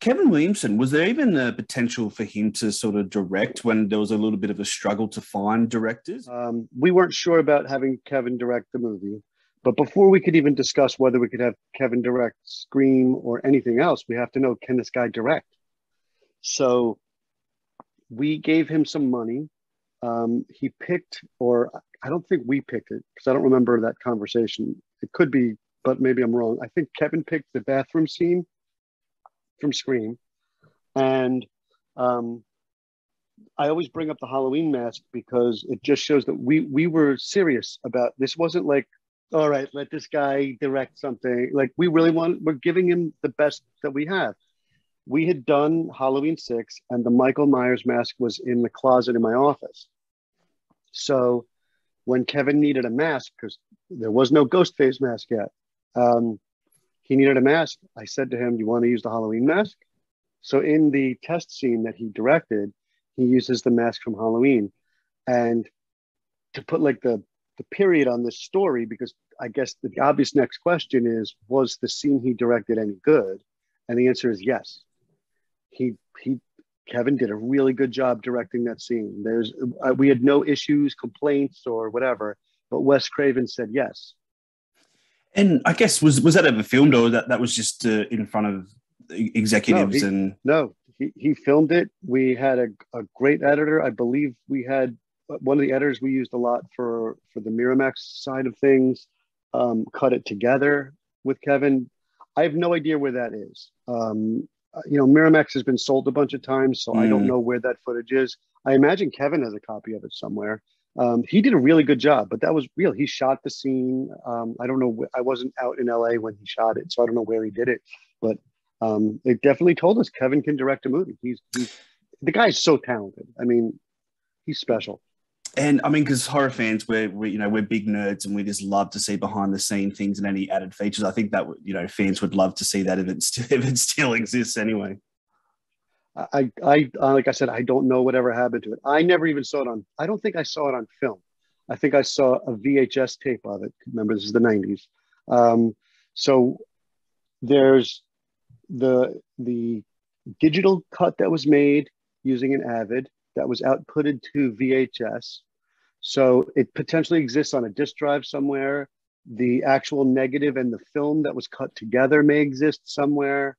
Kevin Williamson, was there even a potential for him to sort of direct when there was a little bit of a struggle to find directors? We weren't sure about having Kevin direct the movie, but before we could even discuss whether we could have Kevin direct Scream or anything else, we have to know, can this guy direct? So we gave him some money. He picked, or I don't think we picked it because I don't remember that conversation. It could be, but maybe I'm wrong. I think Kevin picked the bathroom scene from Scream. And I always bring up the Halloween mask because it just shows that we were serious about this. Wasn't like, all right, let this guy direct something. Like we're giving him the best that we have. We had done Halloween 6 and the Michael Myers mask was in the closet in my office. So when Kevin needed a mask, because there was no Ghostface mask yet, he needed a mask. I said to him, "Do you want to use the Halloween mask?" So in the test scene that he directed, he uses the mask from Halloween. And to put like the period on this story, because I guess the obvious next question is, was the scene he directed any good? And the answer is yes. Kevin did a really good job directing that scene. We had no issues, complaints, or whatever, but Wes Craven said yes. And I guess was that ever filmed, or that was just in front of executives? No, he filmed it. We had a great editor. I believe we had one of the editors we used a lot for the Miramax side of things. Cut it together with Kevin. I have no idea where that is. Miramax has been sold a bunch of times, so I don't know where that footage is. I imagine Kevin has a copy of it somewhere. He did a really good job, but that was real. He shot the scene. I don't know. I wasn't out in LA when he shot it, so I don't know where he did it. But it definitely told us Kevin can direct a movie. He's the guy's so talented. I mean, he's special. And I mean, because horror fans, we're big nerds, and we just love to see behind the scene things and any added features. I think that fans would love to see that if it still exists anyway. I like I said, I don't know whatever happened to it. I never even saw it I don't think I saw it on film. I think I saw a VHS tape of it. Remember, this is the 90s. So there's the digital cut that was made using an Avid that was outputted to VHS. So it potentially exists on a disk drive somewhere. The actual negative and the film that was cut together may exist somewhere.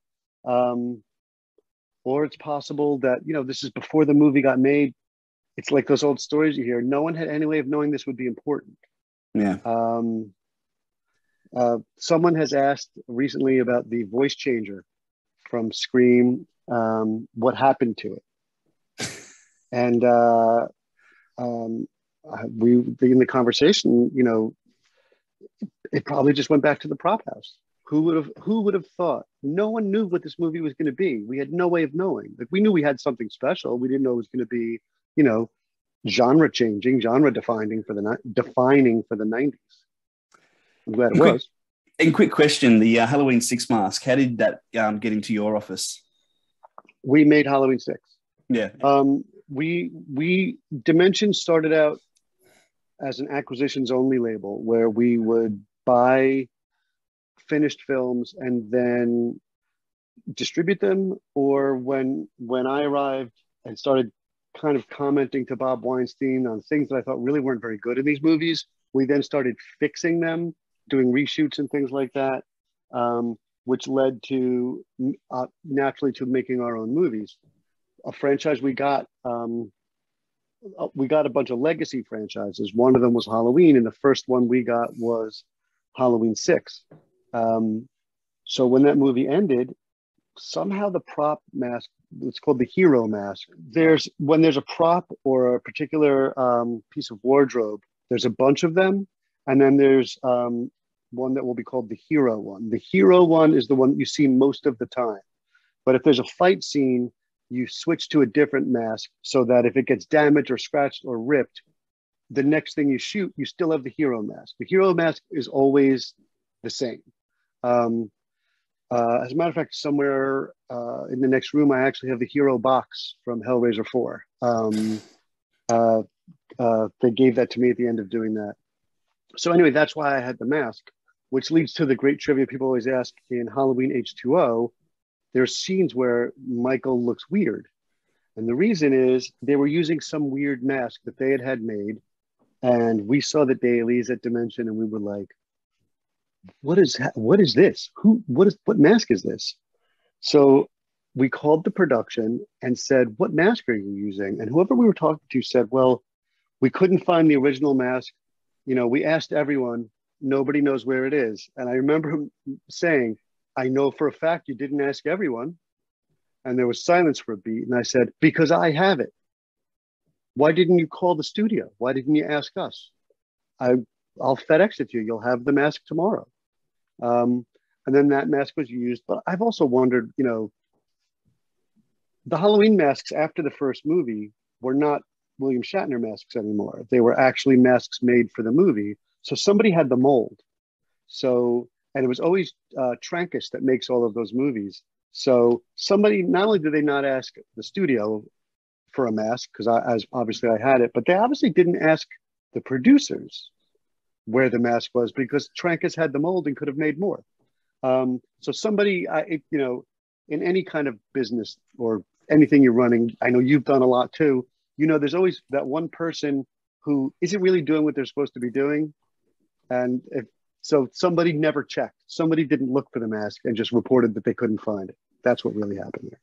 Or it's possible that, this is before the movie got made. It's like those old stories you hear. No one had any way of knowing this would be important. Yeah. Someone has asked recently about the voice changer from Scream, what happened to it. And we, in the conversation, it probably just went back to the prop house. Who would have thought? No one knew what this movie was going to be. We had no way of knowing. Like, we knew we had something special. We didn't know it was going to be, genre changing, genre defining for the 90s. I'm glad it was. And quick question: the Halloween 6 mask. How did that get into your office? We made Halloween 6. Yeah. We Dimension started out as an acquisitions only label where we would buy finished films and then distribute them, or when I arrived and started kind of commenting to Bob Weinstein on things that I thought really weren't very good in these movies, we then started fixing them, doing reshoots and things like that, which led to naturally to making our own movies. A franchise we got a bunch of legacy franchises. One of them was Halloween, and the first one we got was Halloween 6. So when that movie ended, somehow the prop mask, it's called the hero mask. When there's a prop or a particular piece of wardrobe, there's a bunch of them. And then there's one that will be called the hero one. The hero one is the one you see most of the time. But if there's a fight scene, you switch to a different mask so that if it gets damaged or scratched or ripped, the next thing you shoot, you still have the hero mask. The hero mask is always the same. As a matter of fact, somewhere in the next room, I actually have the hero box from Hellraiser 4. They gave that to me at the end of doing that. So anyway, that's why I had the mask, which leads to the great trivia people always ask in Halloween H2O, there's scenes where Michael looks weird. And the reason is they were using some weird mask that they had made. And we saw the dailies at Dimension and we were like, what is this? What mask is this? So we called the production and said, what mask are you using? And whoever we were talking to said, well, we couldn't find the original mask. You know, we asked everyone, nobody knows where it is. And I remember him saying, I know for a fact you didn't ask everyone. And there was silence for a beat. And I said, because I have it. Why didn't you call the studio? Why didn't you ask us? I'll FedEx it to you. You'll have the mask tomorrow. And then that mask was used. But I've also wondered, you know, the Halloween masks after the first movie were not William Shatner masks anymore. They were actually masks made for the movie. So somebody had the mold. So, and it was always Trancas that makes all of those movies. So somebody, not only did they not ask the studio for a mask, because obviously I had it, but they obviously didn't ask the producers where the mask was because Trancas had the mold and could have made more. So somebody, you know, in any kind of business or anything you're running, I know you've done a lot too, you know, there's always that one person who isn't really doing what they're supposed to be doing. And so somebody never checked. Somebody didn't look for the mask and just reported that they couldn't find it. That's what really happened there.